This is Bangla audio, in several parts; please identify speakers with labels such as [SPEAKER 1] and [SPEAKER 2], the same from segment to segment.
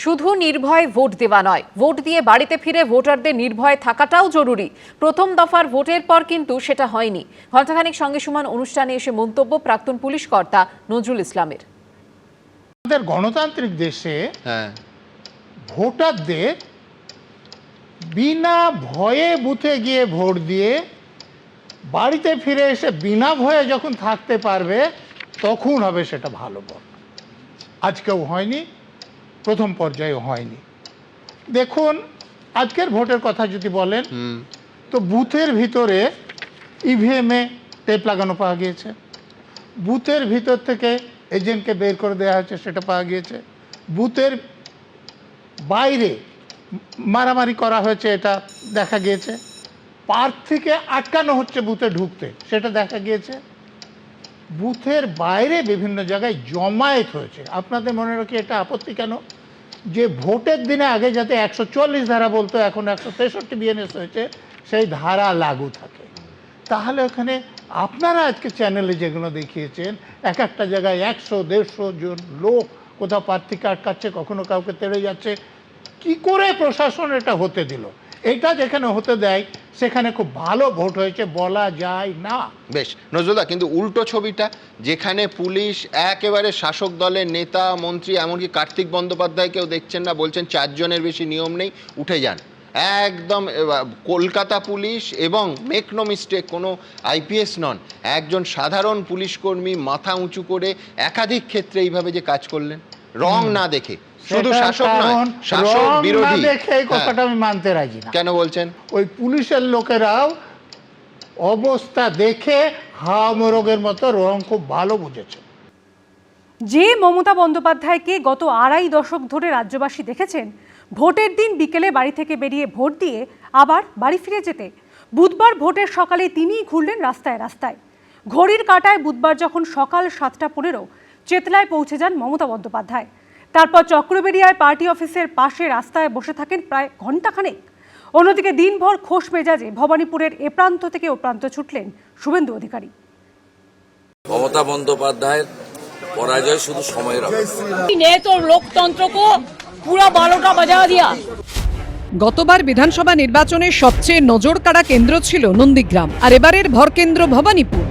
[SPEAKER 1] শুধু নির্ভয়ে ভোট দেওয়া নয়, ভোট দিয়ে বাড়িতে ফিরে ভোটারদের নির্ভয়ে থাকাটাও জরুরি। প্রথম দফার ভোটের পর কিন্তু সেটা হয়নি। ঘণ্টাখানেক সঙ্গে সমান অনুষ্ঠানে এসে মন্তব্য প্রাক্তন পুলিশ কর্তা নজরুল ইসলামের।
[SPEAKER 2] আমাদের গণতান্ত্রিক দেশে ভোটারদের বিনা ভয়ে বুথে গিয়ে ভোট দিয়ে বাড়িতে ফিরে এসে বিনা ভয়ে যখন থাকতে পারবে তখন হবে সেটা ভালো ভোট। আজকেও হয়নি, প্রথম পর্যায়েও হয়নি। দেখুন, আজকের ভোটের কথা যদি বলেন তো বুথের ভিতরে ইভিএমে টেপ লাগানো পাওয়া গিয়েছে, বুথের ভিতর থেকে এজেন্টকে বের করে দেওয়া হয়েছে সেটা পাওয়া গিয়েছে, বুথের বাইরে মারামারি করা হয়েছে এটা দেখা গিয়েছে, প্রার্থীকে আটকানো হচ্ছে বুথে ঢুকতে সেটা দেখা গিয়েছে, বুথের বাইরে বিভিন্ন জায়গায় জমায়েত হয়েছে। আপনাদের মনে রাখি এটা আপত্তি কেন যে ভোটের দিনে আগে যাতে 144 ধারা বলতো এখন 163 বিএনএস হয়েছে, সেই ধারা লাগু থাকে। তাহলে ওখানে আপনারা আজকে চ্যানেলে যেগুলো দেখিয়েছেন এক একটা জায়গায় 100-150 জন লোক কোথাও প্রার্থীকে আটকাচ্ছে, কখনো কাউকে তেড়ে যাচ্ছে, কি করে প্রশাসন এটা হতে দিল? এটা যেখানে হতে দেয় সেখানে খুব ভালো ভোট হয়েছে বলা যায় না।
[SPEAKER 3] বেশ নজরুলদা, কিন্তু উল্টো ছবিটা যেখানে পুলিশ একেবারে শাসক দলের নেতা মন্ত্রী এমনকি কার্তিক বন্দ্যোপাধ্যায়কেও দেখছেন না, বলছেন 4 জনের বেশি নিয়ম নেই, উঠে যান। একদম কলকাতা পুলিশ এবং মেক নো মিস্টেক কোনো আইপিএস নন, একজন সাধারণ পুলিশ কর্মী মাথা উঁচু করে একাধিক ক্ষেত্রে এইভাবে যে কাজ করলেন রং না দেখে, শুধু শাসক নয় শাসক বিরোধী,
[SPEAKER 2] দেখে এই কথাটা আমি মানতে রাজি না।
[SPEAKER 3] কেন বলছেন?
[SPEAKER 2] ওই পুলিশের লোকেরাও অবস্থা দেখে হাওয়া মোরগের মতো রং খুব ভালো বুঝেছে।
[SPEAKER 4] যে মমতা বন্দ্যোপাধ্যায়কে গত 2.5 দশক ধরে রাজ্যবাসী দেখেছেন ভোটের দিন বিকেলে বাড়ি থেকে বেরিয়ে ভোট দিয়ে আবার বাড়ি ফিরে যেতে, বুধবার ভোটের সকালে তিনিই ঘুরলেন রাস্তায় রাস্তায়। ঘড়ির কাঁটায় বুধবার যখন সকাল 7:15 চেতলায় পৌঁছে যান মমতা বন্দ্যোপাধ্যায়, তারপর চক্রবেড়িয়ায় পার্টি অফিসের পাশে রাস্তায় বসে থাকেন প্রায় ঘণ্টাখানেক। অন্যদিকে দিনভর খোশ মেজাজে ভবানীপুরের এ প্রান্ত থেকে ও প্রান্ত ছুটলেন শুভেন্দু অধিকারী।
[SPEAKER 5] মমতা বন্দ্যোপাধ্যায়ের পরাজয় শুধু সময়ের
[SPEAKER 6] লোকতন্ত্রকে পুরো 12টা বাজা দিয়া।
[SPEAKER 7] গতবার বিধানসভা নির্বাচনের সবচেয়ে নজরকাড়া কেন্দ্র ছিল নন্দীগ্রাম, আর এবারের ভরকেন্দ্র ভবানীপুর।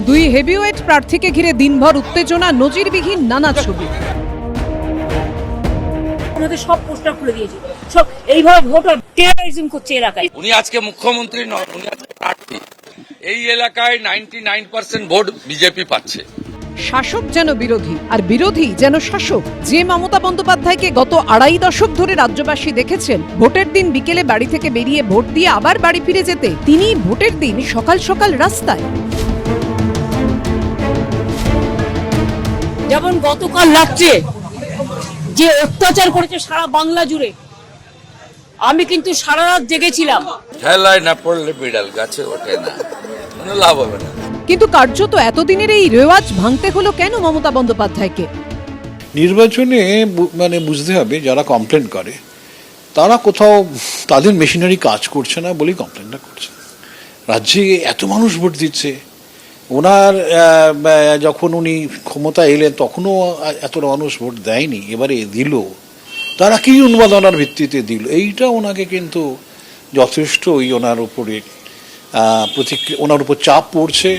[SPEAKER 7] 2 হেভিওয়েট প্রার্থীকে ঘিরে দিনভর উত্তেজনা, নজিরবিহীন নানা ছবি।
[SPEAKER 6] আমাদের সব পোস্টার খুলে দিয়েছে, সব এইভাবে ভোটার টেররিজম করছে এলাকায়।
[SPEAKER 5] উনি আজকে মুখ্যমন্ত্রী নন, উনি আজকে প্রার্থী। এই এলাকায় 99% ভোট বিজেপি পাচ্ছে।
[SPEAKER 7] শাসক যেন বিরোধী আর বিরোধী যেন শাসক। যে মমতা বন্দ্যোপাধ্যায়কে গত 2.5 দশক ধরে রাজ্যবাসী দেখেছেন ভোটের দিন বিকেলে বাড়ি থেকে বেরিয়ে ভোট দিয়ে আবার বাড়ি ফিরে যেতে, তিনি ভোটের দিন সকাল সকাল রাস্তায়।
[SPEAKER 6] যেমন গতকাল লাগছে যে অত্যাচার করেছে সারা বাংলা জুড়ে, আমি কিন্তু সারা রাত জেগেছিলাম।
[SPEAKER 5] ঠেলায় না পড়লে বিড়াল গাছে ওঠে না, কোনো লাভ হবে না।
[SPEAKER 7] কিন্তু কার্যত এতদিনের এই রেওয়াজ ভাঙতে হলো কেন মমতা বন্দ্যোপাধ্যায়কে?
[SPEAKER 8] নির্বাচনে মানে বুঝতে হবে যারা কমপ্লেন করে তারা কোথাও তাদের মেশিনারি কাজ করছে না বলেই কমপ্লেনটা করছে। রাজ্যে এত মানুষ ভোট দিচ্ছে, ওনার যখন উনি ক্ষমতা এলেন তখনও এত মানুষ ভোট দেয়নি, এবারে দিল, তারা কি উন্মাদনার ভিত্তিতে দিল, এইটা ওনাকে কিন্তু যথেষ্ট ওনার উপরে ওনার উপর চাপ পড়ছে।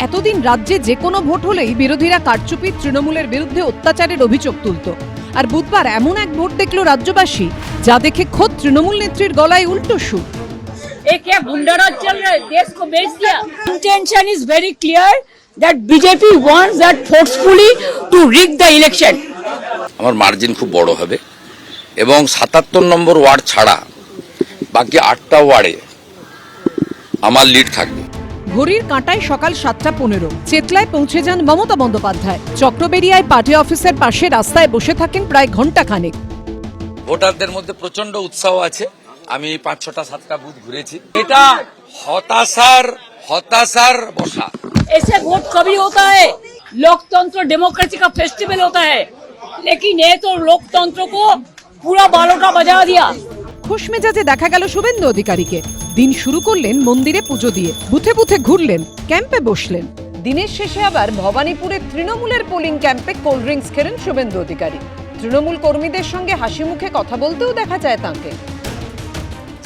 [SPEAKER 7] এতদিন রাজ্যে যে কোনো ভোট হলেই বিরোধীরা কারচুপি, তৃণমূলের বিরুদ্ধে অত্যাচারের অভিযোগ তুলত। আর বুধবার এমন এক ভোট দেখল রাজ্যবাসী যা দেখে খোদ তৃণমূল নেত্রীর গলায় উল্টো সুর।
[SPEAKER 6] ये क्या गुंडाराज चल रहा है, देश को बेच दिया। Intention is very clear that BJP wants that forcefully to rig the election.
[SPEAKER 5] আমার মার্জিন খুব বড় হবে এবং 77 নম্বর ওয়ার্ড ছাড়া বাকি 8টা ওয়ার্ডে আমার লিড থাকবে।
[SPEAKER 7] ঘড়ির কাঁটায় সকাল 7:15 চেতলায় পৌঁছে যান মমতা বন্দ্যোপাধ্যায়। চক্রবেড়িয়ায় পার্টি অফিসের পাশে রাস্তায় বসে থাকেন প্রায় ঘণ্টাখানেক।
[SPEAKER 5] ভোটারদের মধ্যে প্রচন্ড উৎসাহ আছে। আমি 5-6টা 7টা বুথ ঘুরেছি। এটা হতাশার বসা।
[SPEAKER 6] ऐसे वोट कभी होता है, लोकतंत्र डेमोक्रेसी का फेस्टिवल होता है, लेकिन ये तो लोकतंत्र को पूरा 12टा बजा दिया।
[SPEAKER 7] খুশ মেজাজে দেখা গেল শুভেন্দু অধিকারীকে। দিন শুরু করলেন মন্দিরে পুজো দিয়ে, বুথে বুথে ঘুরলেন, ক্যাম্পে বসলেন। দিনের শেষে আবার ভবানীপুরের তৃণমূলের পোলিং ক্যাম্পে কোল্ড ড্রিঙ্কস খেলেন শুভেন্দু অধিকারী। তৃণমূল কর্মীদের সঙ্গে হাসি মুখে কথা বলতেও দেখা যায় তাঁকে।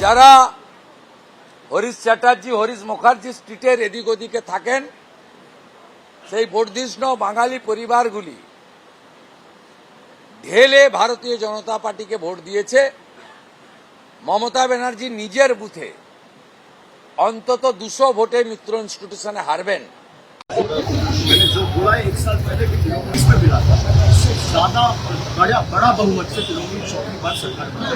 [SPEAKER 5] যারা হরিশ চ্যাটার্জি, হরিশ মুখার্জি স্ট্রিটের এদিক ওদিকে থাকেন, সেই বর্ধিষ্ণু বাঙালি পরিবারগুলি ঢেলে ভারতীয় জনতা পার্টিকে ভোট দিয়েছে। মমতা ব্যানার্জি নিজের বুথে অন্তত 200 ভোটে মিত্র ইনস্টিটিউশনে হারবেন।
[SPEAKER 9] मैंने जो बोला है 1 साल पहले कि तृणमूल इसमें मिला था, इससे ज्यादा बड़ा बहुमत से तृणमूल चौथी बार सरकार बना।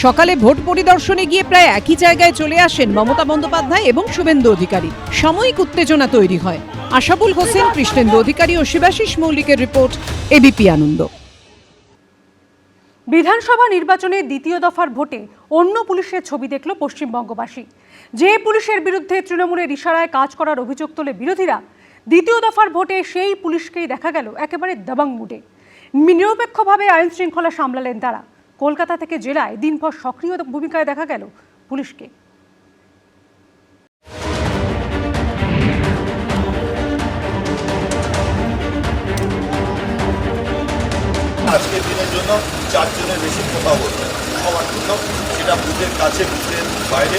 [SPEAKER 7] সকালে ভোট পরিদর্শনে গিয়ে প্রায় একই জায়গায় চলে আসেন মমতা বন্দ্যোপাধ্যায় এবং শুভেন্দু অধিকারী। সাময়িক উত্তেজনা তৈরি হয়। আশাবুল হোসেন, কৃষ্ণেন্দু অধিকারী ও শিবাশিস মৌলিকের রিপোর্ট, এবিপি আনন্দ।
[SPEAKER 4] বিধানসভা নির্বাচনের দ্বিতীয় দফার ভোটে অন্য পুলিশের ছবি দেখল পশ্চিমবঙ্গবাসী। যে পুলিশের বিরুদ্ধে তৃণমূলের ইশারায় কাজ করার অভিযোগ তোলে বিরোধীরা, দ্বিতীয় দফার ভোটে সেই পুলিশকেই দেখা গেল একেবারে দাবাং মুডে। নিরপেক্ষভাবে আইন শৃঙ্খলা সামলালেন তারা। কলকাতা থেকে জেলায় দিনভর সক্রিয় ভূমিকায় দেখা গেল পুলিশকে।
[SPEAKER 9] আজকের দিনের জন্য 4 জনের বেশি কোথাও বলতে সবার জন্য, সেটা বুথের কাছে, বুথের বাইরে।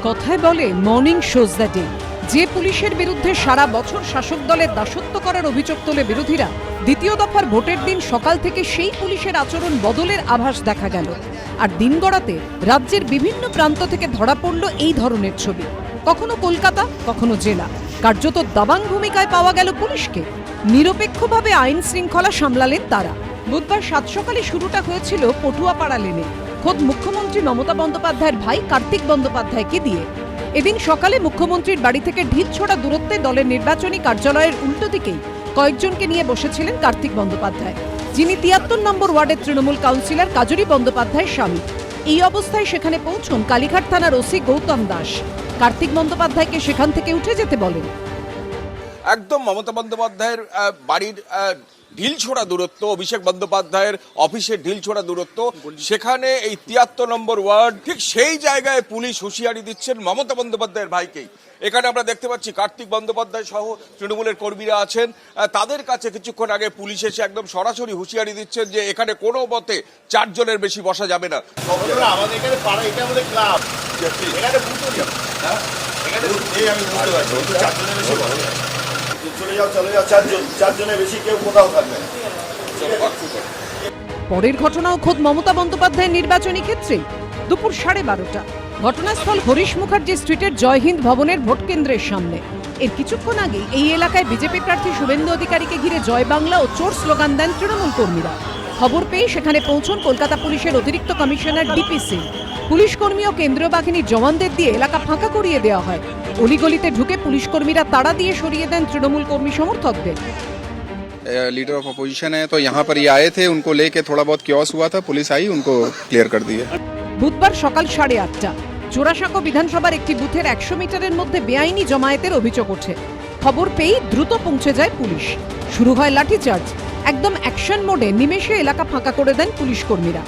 [SPEAKER 7] কথায় বলে মর্নিং শোজ দ্য ডে। যে পুলিশের বিরুদ্ধে সারা বছর শাসক দলের দাসত্ব করার অভিযোগ তোলে বিরোধীরা, দ্বিতীয় দফার ভোটের দিন সকাল থেকে সেই পুলিশের আচরণ বদলের আভাস দেখা গেল। আর দিন গড়াতে রাজ্যের বিভিন্ন প্রান্ত থেকে ধরা পড়ল এই ধরনের ছবি। কখনো কলকাতা, কখনো জেলা। কার্যত দাবাং ভূমিকায় পাওয়া গেল পুলিশকে। নিরপেক্ষভাবে আইন শৃঙ্খলা সামলালেন তারা। বুধবার 7 সকালে শুরুটা হয়েছিল পটুয়াপাড়া লেনে, খোদ মুখ্যমন্ত্রী মমতা বন্দ্যোপাধ্যায়ের ভাই কার্তিক বন্দ্যোপাধ্যায়কে দিয়ে। এদিন সকালে মুখ্যমন্ত্রীর বাড়ি থেকে ঢিল ছোড়া দূরত্বে দলের নির্বাচনী কার্যালয়ের উল্টো দিকেই কয়েকজনকে নিয়ে বসেছিলেন কার্তিক বন্দ্যোপাধ্যায়, যিনি 73 নম্বর ওয়ার্ডের তৃণমূল কাউন্সিলর কাজরি বন্দ্যোপাধ্যায়ের স্বামী। এই অবস্থায় সেখানে পৌঁছন কালীঘাট থানার ওসি গৌতম দাস। কার্তিক বন্দ্যোপাধ্যায়কে সেখান থেকে উঠে যেতে বলেন।
[SPEAKER 10] একদম মমতা বন্দ্যোপাধ্যায়ের বাড়ির ঢিল ছোড়া দূরত্ব, অভিষেক বন্দ্যোপাধ্যায়ের অফিসের ঢিল ছোড়া দূরত্ব, সেখানে এই 73 নম্বর ওয়ার্ড, ঠিক সেই জায়গায় পুলিশ হুঁশিয়ারি দিচ্ছেন মমতা বন্দ্যোপাধ্যায়ের ভাইকেই। এখানে আমরা দেখতে পাচ্ছি কার্তিক বন্দ্যোপাধ্যায় সহ তৃণমূলের কর্মীরা আছেন, তাদের কাছে কিছুক্ষণ আগে পুলিশ এসে একদম সরাসরি হুঁশিয়ারি দিচ্ছেন যে এখানে কোনো মতে 4 জনের বেশি বসা যাবে না।
[SPEAKER 9] আমাদের এখানে পাড়া, এটা আমাদের ক্লাব, এখানে বুথও নেই। এখানে আমি বুঝতে পারছি 4 জনের বেশি বসা যায়। চলে যাও 4 জনের বেশি কেউ কোথাও থাকবে না।
[SPEAKER 7] পরের ঘটনাও খোদ মমতা বন্দ্যোপাধ্যায়ের নির্বাচনী ক্ষেত্রে। দুপুর 12:30 ঘটনাস্থল হরিশ মুখার্জি স্ট্রিটের জয় হিন্দ ভবনের ভোট কেন্দ্রের সামনে। এর কিছুক্ষণ আগে এই এলাকায় বিজেপি প্রার্থী শুভেন্দু অধিকারীকে ঘিরে জয় বাংলা ও চোর স্লোগান দেন তৃণমূল কর্মীরা। খবর পেয়ে সেখানে পৌঁছন কলকাতা পুলিশের অতিরিক্ত কমিশনার ডিপি সিং। পুলিশ কর্মী ও কেন্দ্রীয় বাহিনীর জওয়ানদের দিয়ে এলাকা ফাঁকা করিয়ে দেওয়া হয়। অলিগলিতে ঢুকে পুলিশ কর্মীরা তাড়া দিয়ে সরিয়ে দেন তৃণমূল কর্মী সমর্থকদের।
[SPEAKER 11] लीडर ऑफ अपोजिशन है तो यहाँ पर ये आए थे, उनको लेके थोड़ा बहुत क्योस हुआ था, पुलिस आई उनको क्लियर कर दिया।
[SPEAKER 7] বুধবার সকাল 8:30 জোড়াসাঁকো বিধানসভার একটি বুথের 100 মিটারের মধ্যে বেআইনি জমায়েতের অভিযোগ ওঠে। খবর পেয়েই দ্রুত পৌঁছে যায় পুলিশ। শুরু হয় লাঠিচার্জ। একদম অ্যাকশন মোডে নিমেষে এলাকা ফাঁকা করে দেন পুলিশ কর্মীরা।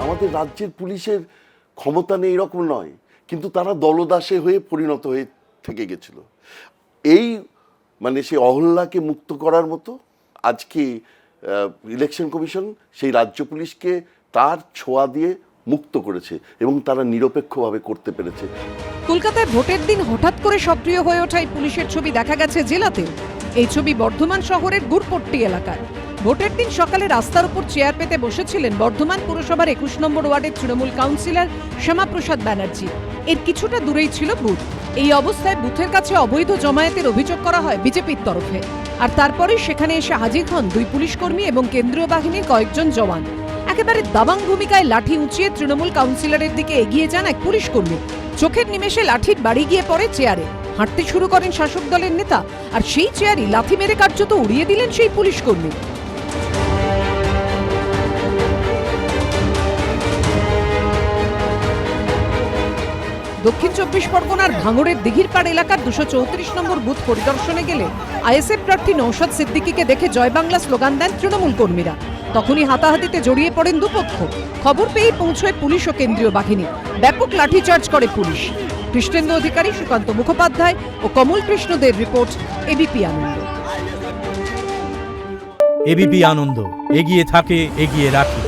[SPEAKER 12] আমাদের রাজ্যের পুলিশের ক্ষমতা নেই এরকম নয়, কিন্তু তারা দলদাসে হয়ে পরিণত হয়ে থেকে গেছিল। এই মানে সেই অহল্লাকে মুক্ত করার মতো আজকে ইলেকশন কমিশন সেই রাজ্য পুলিশকে তার ছোঁয়া দিয়ে মুক্ত করেছে এবং তারা নিরপেক্ষভাবে করতে পেরেছে।
[SPEAKER 7] কলকাতায় ভোটের দিন হঠাৎ করে সক্রিয় হয়ে ওঠা এই পুলিশের ছবি দেখা গেছে জেলাতেও। এই ছবি বর্ধমান শহরের গুড়পট্টি এলাকার। ভোটের দিন সকালে রাস্তার উপর চেয়ার পেতে বসেছিলেন বর্ধমান পুরসভার 21 নম্বর ওয়ার্ডের তৃণমূল কাউন্সিলর শ্যামাপ্রসাদ ব্যানার্জি। এর কিছুটা দূরেই ছিল বুথ। এই অবস্থায় বুথের কাছে অবৈধ জমায়েতের অভিযোগ করা হয় বিজেপির তরফে। আর তারপরেই সেখানে এসে হাজির হন 2 পুলিশ কর্মী এবং কেন্দ্রীয় বাহিনীর কয়েকজন জওয়ান। একেবারে দাবাং ভূমিকায় লাঠি উঁচিয়ে তৃণমূল কাউন্সিলরের দিকে এগিয়ে যান এক পুলিশ কর্মী। চোখের নিমেষে লাঠির বাড়ি গিয়ে পড়ে চেয়ারে। হাঁটতে শুরু করেন শাসক দলের নেতা, আর সেই চেয়ারই লাথি মেরে কার্যত উড়িয়ে দিলেন সেই পুলিশ কর্মী। দক্ষিণ 24 পরগনার ভাঙড়ের দিঘিরপাড় এলাকার 234 নম্বর বুথ পরিদর্শনে গেলে আইএসএফ প্রার্থী নওশাদ সিদ্দিকীকে দেখে জয় বাংলা স্লোগান দেন তৃণমূল কর্মীরা। তখনই হাতাহাতিতে জড়িয়ে পড়েন দুপক্ষ। খবর পেয়েই পৌঁছয় পুলিশ ও কেন্দ্রীয় বাহিনী। ব্যাপক লাঠিচার্জ করে পুলিশ। কৃষ্ণেন্দু অধিকারী, সুকান্ত মুখোপাধ্যায় ও কমল কৃষ্ণদের রিপোর্ট, এবিপি আনন্দ।
[SPEAKER 13] এবিপি আনন্দ, এগিয়ে থাকে, এগিয়ে রাখে।